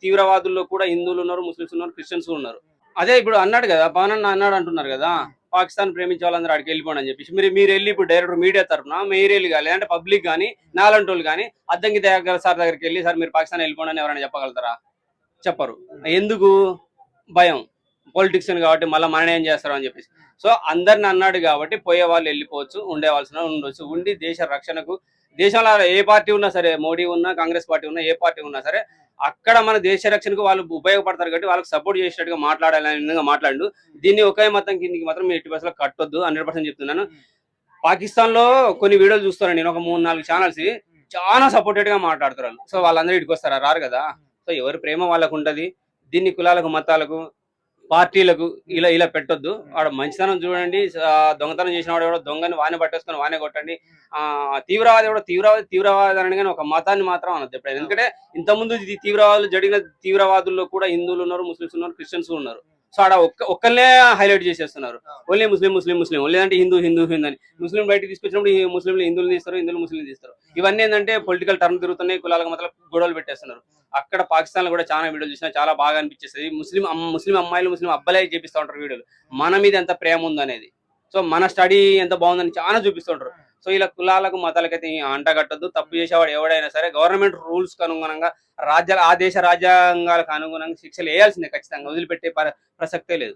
తీవ్రవాదుల్లో కూడా హిందువులు ఉన్నారు, ముస్లిమ్స్ ఉన్నారు, క్రిస్టియన్స్ ఉన్నారు. అదే ఇప్పుడు అన్నాడు కదా, పవన్ అన్న అన్నాడు అంటున్నారు కదా, పాకిస్తాన్ ప్రేమించే వాళ్ళందరూ అక్కడికి వెళ్ళిపోండి అని చెప్పేసి. మీరు వెళ్ళి ఇప్పుడు డైరెక్ట్ మీడియా తరఫున మీరు వెళ్ళి కానీ, లేదంటే పబ్లిక్ కానీ, నాలంటి వాళ్ళు కానీ అద్దంకి దయాకర్ సార్ దగ్గరికి వెళ్ళి సార్ మీరు పాకిస్తాన్ వెళ్ళిపోండి అని ఎవరైనా చెప్పగలుగుతారా? చెప్పరు. ఎందుకు? భయం. పొలిటిక్స్ కాబట్టి మళ్ళీ మనని ఏం చేస్తారు అని చెప్పేసి. సో అందరిని అన్నాడు కాబట్టి పోయే వాళ్ళు వెళ్ళిపోవచ్చు, ఉండేవాల్సిన ఉండొచ్చు. ఉండి దేశ రక్షణకు, దేశంలో ఏ పార్టీ ఉన్నా సరే, మోడీ ఉన్నా, కాంగ్రెస్ పార్టీ ఉన్నా, ఏ పార్టీ ఉన్నా సరే, అక్కడ మన దేశ రక్షణకు వాళ్ళు ఉపయోగపడతారు కాబట్టి వాళ్ళకి సపోర్ట్ చేసేటట్టుగా మాట్లాడాలని విధంగా మాట్లాడు. దీన్ని ఒకే మతం కిందికి మాత్రం 80% కట్టొద్దు, 100% చెప్తున్నాను. పాకిస్తాన్ లో కొన్ని వీడియోలు చూస్తాను నేను, ఒక 3-4 ఛానల్స్ చాలా సపోర్టెడ్ గా మాట్లాడుతారు వాళ్ళు. సో వాళ్ళందరూ ఇటుకు వస్తారా? రారు కదా. సో ఎవరి ప్రేమ వాళ్ళకు ఉంటది. దీన్ని కులాలకు, మతాలకు, పార్టీలకు ఇలా ఇలా పెట్టొద్దు. వాడు మంచితనం చూడండి. దొంగతనం చేసిన వాడు ఎవడో దొంగని వానే పట్టేసుకొని వానే కొట్టండి. తీవ్రవాది ఎవడో తీవ్రవాది అని కానీ ఒక మతాన్ని మాత్రం అనొద్దు ఎప్పుడైనా. ఎందుకంటే ఇంతకుముందు తీవ్రవాదులు జరిగిన తీవ్రవాదుల్లో కూడా హిందువులు ఉన్నారు, ముస్లిమ్స్ ఉన్నారు, క్రిస్టియన్స్ ఉన్నారు. సో ఆడ ఒక్కళ్ళే హైలైట్ చేసేస్తున్నారు. ఓన్లీ ముస్లిం ముస్లిం ముస్లిం, లేదంటే హిందూ హిందూ హిందూ అని. ముస్లిం బయటకు తీసుకొచ్చినప్పుడు ఈ ముస్లింలు హిందువులు తీస్తారు, హిందువులు ముస్లింలు తీస్తారు. ఇవన్నీ ఏంటంటే పొలిటికల్ టర్మ్ తిరుగుతున్నాయి, కులాలకు మాత్రం గొడవలు పెట్టేస్తున్నారు. అక్కడ పాకిస్తాన్ లో కూడా చాలా వీడియోలు చూసినా చాలా బాగా అనిపించేస్తుంది. ముస్లిం అమ్మాయిలు, ముస్లిం అబ్బాయిలే చేపిస్తూ ఉంటారు వీడియోలు, మన మీద ఎంత ప్రేమ ఉందనేది. సో మన స్టడీ ఎంత బాగుందని చాలా చూపిస్తూ ఉంటారు. సో ఇలా కులాలకు, మతాలకైతే అంటగట్టద్దు. తప్పు చేసేవాడు ఎవడైనా సరే గవర్నమెంట్ రూల్స్ కు అనుగుణంగా, ఆ దేశ రాజ్యాంగాలకు అనుగుణంగా శిక్షలు వేయాల్సిందే ఖచ్చితంగా, వదిలిపెట్టే ప్రసక్తే లేదు.